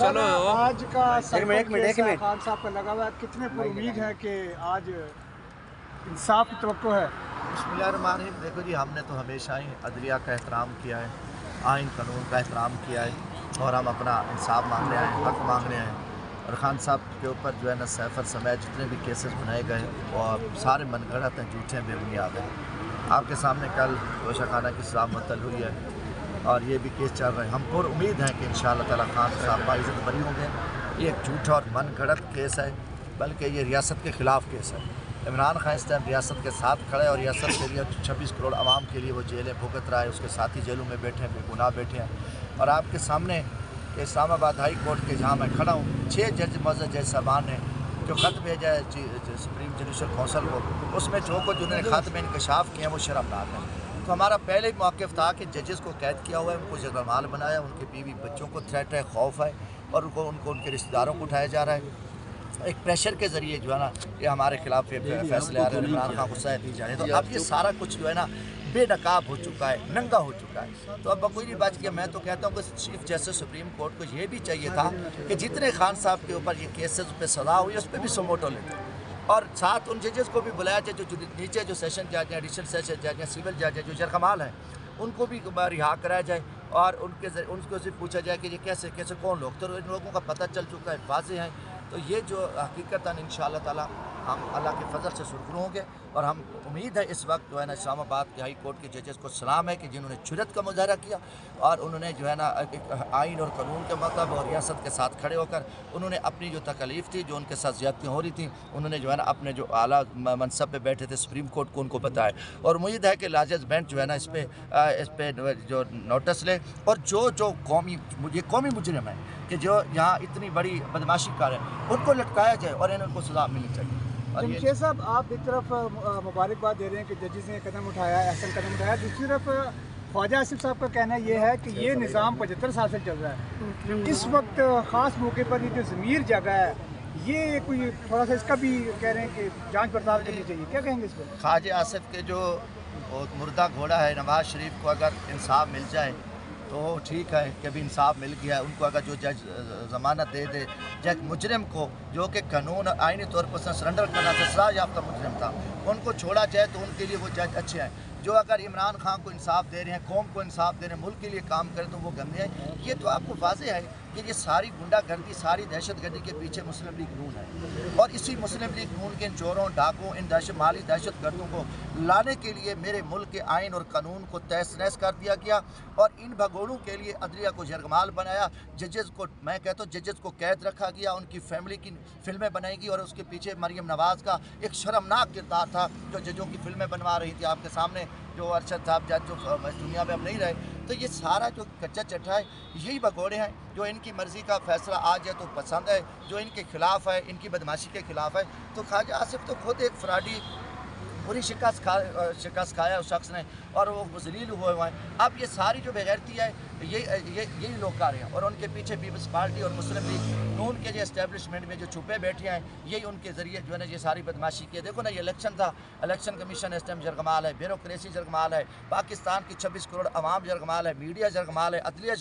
चलो आज का एक मिनट खान साहब का लगा हुआ है, कितने पर उम्मीद है कि आज इंसाफ की तवक्को है? बिस्मिल्लाहिर्रहमानिर्रहीम। देखो जी, हमने तो हमेशा ही अदलिया का एहतराम किया है, आइन कानून का एहतराम किया है और हम अपना इंसाफ मांगने आए हैं, हक़ मांगने आए हैं। और ख़ान साहब के ऊपर जो है ना सैफर समेत जितने भी केसेस बनाए गए और सारे मनगढ़ंत हैं, झूठे हैं, बेबुनियाद हैं। आपके सामने कल तोशाखाना की सज़ा मुअत्तल हुई है और ये भी केस चल रहे हैं। हम पुर उम्मीद हैं कि इंशाअल्लाह ताला ख़ान साहब बाइज़्ज़त बरी होंगे। ये एक झूठा और मनगढ़ंत केस है, बल्कि ये रियासत के ख़िलाफ़ केस है। इमरान खान इस टाइम रियासत के साथ खड़े और रियासत के लिए 26 करोड़ आवाम के लिए वो जेलें भुगत रहा है, उसके साथी जेलों में बैठे हैं, बेगुनाह बैठे हैं। और आपके सामने कि इस्लामाबाद हाई कोर्ट के जहाँ मैं खड़ा हूँ, 6 जज मज़हब जज साहबान ने जो ख़त भेजा है सुप्रीम जुडिशल कौंसल को, उसमें जो कुछ उन्होंने ख़त में इंकशाफ किए हैं वो शर्मनाक है। तो हमारा पहले ही मौक़िफ़ था कि जजेस को कैद किया हुआ है, उनको जगरमाल बनाया, उनके बीवी बच्चों को थ्रेट है, खौफ है और उनको उनके रिश्तेदारों को उठाया जा रहा है। एक प्रेशर के ज़रिए जो है ना ये हमारे खिलाफ फैसले आ रहे हैं, इमरान खान को सज़ा दी जा रही है। तो अब ये सारा कुछ जो है ना बेनकाब हो चुका है, नंगा हो चुका है। तो अब कोई नहीं बच गया। मैं तो कहता हूँ कि चीफ जस्टिस सुप्रीम कोर्ट को ये भी चाहिए था कि जितने खान साहब के ऊपर ये केसेस पे सज़ा हुई उस पर भी समोटो लेते और साथ उन जजेस को भी बुलाया जाए जो नीचे जो सेशन जज हैं, एडिशनल सेशन जज हैं, सिविल जज हैं, जो जरकमाल हैं, उनको भी रिहा कराया जाए और उनको से पूछा जाए कि ये कैसे कैसे कौन लोग, तो इन लोगों का पता चल चुका है, वाज़ेह हैं। तो ये जो हकीकतन इंशाअल्लाह ताला हम अल्लाह के फजल से सुरखरू होंगे और हम उम्मीद है इस वक्त जो है ना इस्लामाबाद के हाई कोर्ट के जजेस को सलाम है कि जिन्होंने जुर्रत का मुजाहरा किया और उन्होंने जो है ना आइन और कानून के मतलब और रियासत के साथ खड़े होकर उन्होंने अपनी जो तकलीफ़ थी, जो उनके साथ ज़्यादतियाँ हो रही थी, उन्होंने जो है ना अपने जो आला मनसब पे बैठे थे सुप्रीम कोर्ट को उनको बताया। और उम्मीद है कि लाजज बेंच जो है ना इस पर जो नोटिस ले और जो कौमी मुजरिम है कि जो यहाँ इतनी बड़ी बदमाशी कर रहे हैं उनको लटकाया जाए और इनको सज़ा मिलनी चाहिए। जमशेद साहब, आप एक तरफ मुबारकबाद दे रहे हैं कि जजेस ने कदम उठाया, अहसन कदम उठाया, दूसरी तरफ ख्वाजा आसिफ साहब का कहना ये है कि ये निज़ाम 75 साल से चल रहा है, इस वक्त ख़ास मौके पर ये जो ज़मीर जगह है ये कोई थोड़ा सा इसका भी कह रहे हैं कि जांच पड़ताल करनी चाहिए, क्या कहेंगे इस पर? ख्वाजा आसिफ के जो मुर्दा घोड़ा है नवाज़ शरीफ को अगर इंसाफ मिल जाए तो ठीक है कि अभी इंसाफ मिल गया है उनको। अगर जो जज ज़मानत दे दे जज मुजरिम को जो कि कानून आइनी तौर पर सरेंडर करना था, सज़ा याफ्ता मुजरिम था, उनको छोड़ा जाए तो उनके लिए वो जज अच्छे हैं। जो अगर इमरान खान को इंसाफ दे रहे हैं, कौम को इंसाफ दे रहे हैं, मुल्क के लिए काम करें तो वो गंदे हैं। ये तो आपको वाज़ेह है कि ये सारी गुंडागर्दी, सारी दहशतगर्दी के पीछे मुस्लिम लीग नून है और इसी मुस्लिम लीग नून के इन चोरों, डाकुओं, इन माली दहशतगर्दों को लाने के लिए मेरे मुल्क के आइन और कानून को तहस नहस कर दिया गया और इन भगोड़ों के लिए अदलिया को जरगमाल बनाया। जजेस को, मैं कहता हूँ जजेस को कैद रखा गया, उनकी फैमिली की फिल्में बनाई गई और उसके पीछे मरियम नवाज़ का एक शर्मनाक किरदार था जो जजों की फिल्में बनवा रही थी। आपके सामने जो अरशद साहब जज जो दुनिया में अब नहीं रहे, तो ये सारा जो कच्चा चट्टा है यही भगोड़े हैं जो इनकी मर्ज़ी का फैसला आ जाए तो पसंद है, जो इनके खिलाफ है, इनकी बदमाशी के खिलाफ है। तो ख्वाजा आसिफ तो खुद एक फ्राडी पूरी शिकस्त खाया उस शख्स ने और वो जलील हुए हैं। अब ये सारी जो बेगैरती है यही लोग कर रहे हैं और उनके पीछे पीपल्स पार्टी और मुस्लिम लीग नून के जो इस्टेब्लिशमेंट में जो छुपे बैठे हैं यही उनके ज़रिए जो है ना ये सारी बदमाशी की। देखो ना, ये इलेक्शन था, इलेक्शन कमीशन इस टाइम जरगमाल है, ब्यूरोक्रेसी जरगमाल है, पाकिस्तान की 26 करोड़ आवाम जरगमाल है, मीडिया जरगमाल है, अदलिया